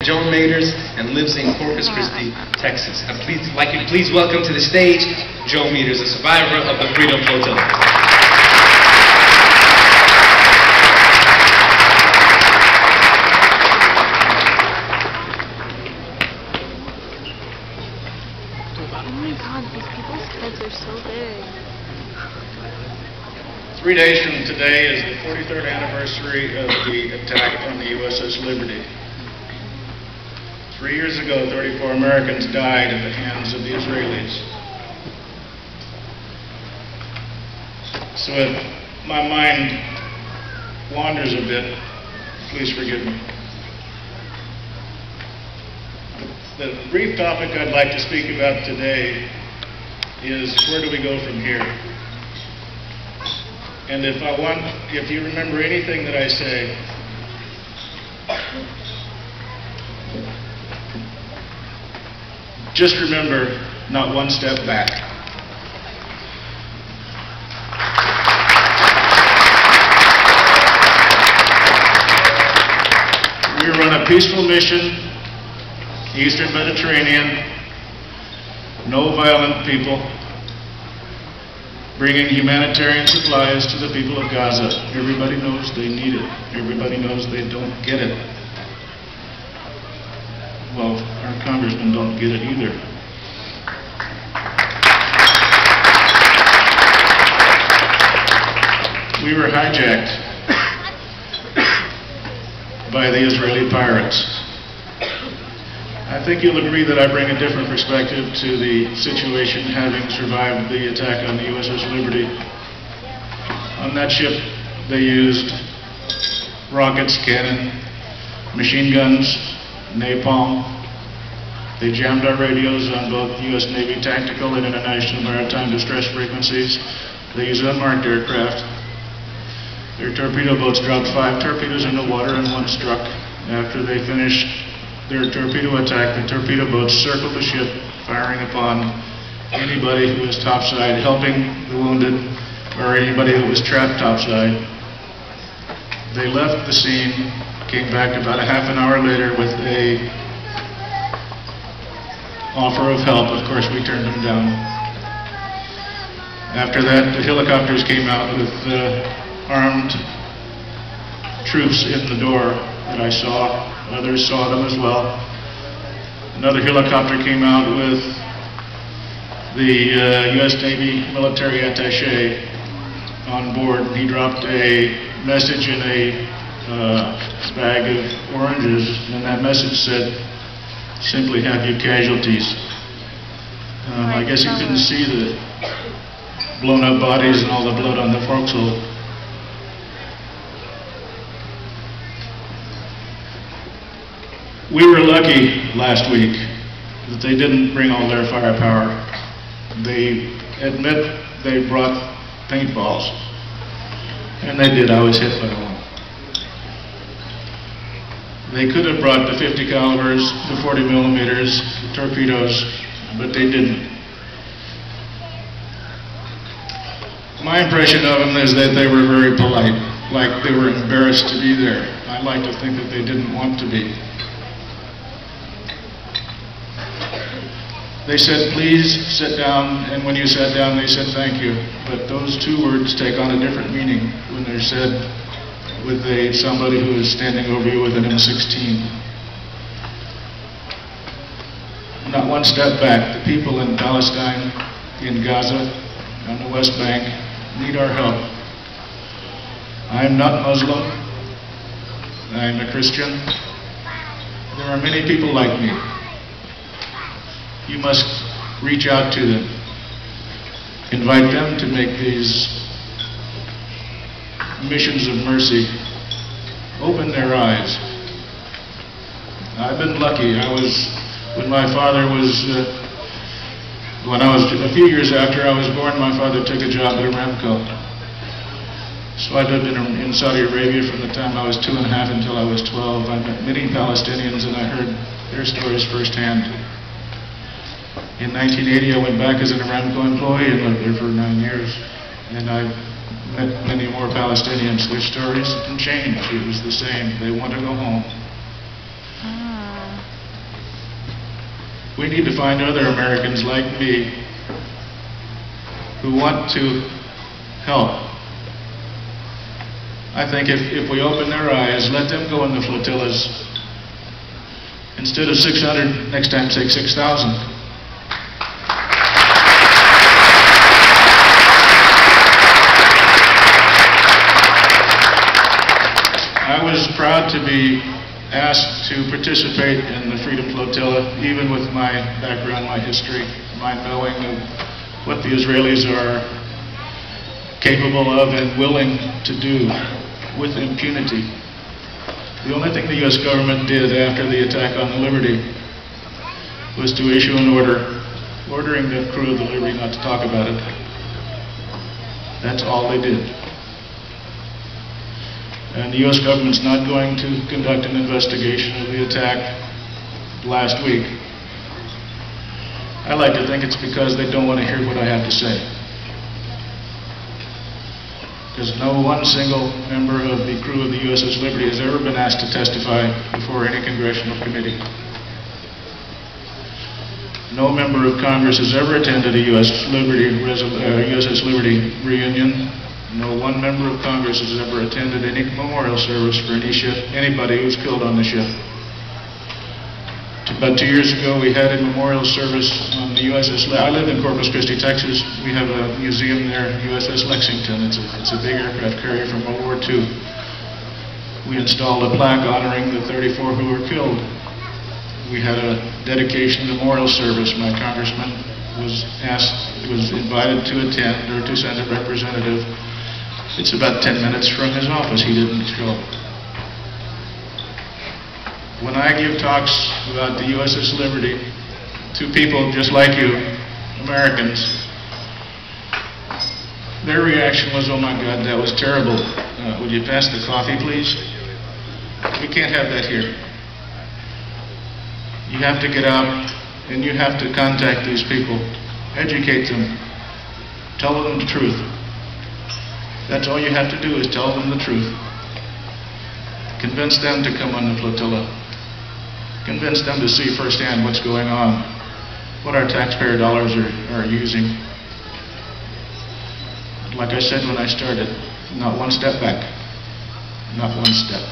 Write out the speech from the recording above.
Joan Meaders and lives in Corpus Christi, Texas. Please welcome to the stage Joan Meaders, a survivor of the Freedom Flotilla. Oh my God, these people's heads are so big. 3 days from today is the 43rd anniversary of the attack on the USS Liberty. 3 years ago, 34 Americans died at the hands of the Israelis. So if my mind wanders a bit, please forgive me. The brief topic I'd like to speak about today is where do we go from here? And if you remember anything that I say, just remember, not one step back. We run a peaceful mission, Eastern Mediterranean, no violent people, bringing humanitarian supplies to the people of Gaza. Everybody knows they need it. Everybody knows they don't get it. Well, our congressmen don't get it either. We were hijacked by the Israeli pirates. I think you'll agree that I bring a different perspective to the situation, having survived the attack on the USS Liberty. On that ship, they used rockets, cannon, machine guns, napalm. They jammed our radios on both U.S. Navy tactical and international maritime distress frequencies. They used unmarked aircraft. Their torpedo boats dropped 5 torpedoes in the water and 1 struck. After they finished their torpedo attack, the torpedo boats circled the ship, firing upon anybody who was topside, helping the wounded, or anybody who was trapped topside. They left the scene, came back about a half an hour later with a offer of help. Of course, we turned them down. After that, the helicopters came out with armed troops in the door that I saw. Others saw them as well. Another helicopter came out with the U.S. Navy military attaché on board. He dropped a message in a bag of oranges, and that message said, "Simply happy casualties." I guess you couldn't see the blown up bodies and all the blood on the forecastle. We were lucky last week that they didn't bring all their firepower. They admit they brought paintballs, and they did. I was hit by one. They could have brought the 50 calibers, the 40 millimeters, the torpedoes, but they didn't. My impression of them is that they were very polite, like they were embarrassed to be there. I like to think that they didn't want to be. They said, "Please sit down," and when you sat down, they said, "Thank you." But those 2 words take on a different meaning when they're said with somebody who is standing over you with an M16. Not one step back. The people in Palestine, in Gaza, on the West Bank, need our help. I'm not Muslim. I'm a Christian. There are many people like me. You must reach out to them. Invite them to make these missions of mercy. Open their eyes. I've been lucky. When my father was, a few years after I was born, my father took a job at Aramco. So I lived in Saudi Arabia from the time I was 2 and a half until I was 12. I met many Palestinians and I heard their stories firsthand. In 1980, I went back as an Aramco employee and lived there for 9 years. And I met many more Palestinians. Their stories didn't change. It was the same. They want to go home. We need to find other Americans like me who want to help. I think if we open their eyes, let them go in the flotillas. Instead of 600, next time say 6,000. I was proud to be asked to participate in the Freedom Flotilla, even with my background, my history, my knowing of what the Israelis are capable of and willing to do with impunity. The only thing the U.S. government did after the attack on the Liberty was to issue an order ordering the crew of the Liberty not to talk about it. That's all they did. And the U.S. government's not going to conduct an investigation of the attack last week. I like to think it's because they don't want to hear what I have to say. Because no one single member of the crew of the USS Liberty has ever been asked to testify before any congressional committee. No member of Congress has ever attended a USS Liberty reunion. No one member of Congress has ever attended any memorial service for any ship, anybody who was killed on the ship. About 2 years ago, we had a memorial service on the USS. I live in Corpus Christi, Texas. We have a museum there, USS Lexington. It's a big aircraft carrier from World War II. We installed a plaque honoring the 34 who were killed. We had a dedication memorial service. My congressman was invited to attend or to send a representative. It's about 10 minutes from his office. He didn't show up. When I give talks about the USS Liberty to people just like you, Americans, their reaction was, "Oh my God, that was terrible. Would you pass the coffee, please?" We can't have that here. You have to get out and you have to contact these people, educate them, tell them the truth. That's all you have to do is tell them the truth. Convince them to come on the flotilla. Convince them to see firsthand what's going on, what our taxpayer dollars are using. Like I said when I started, not one step back, not one step.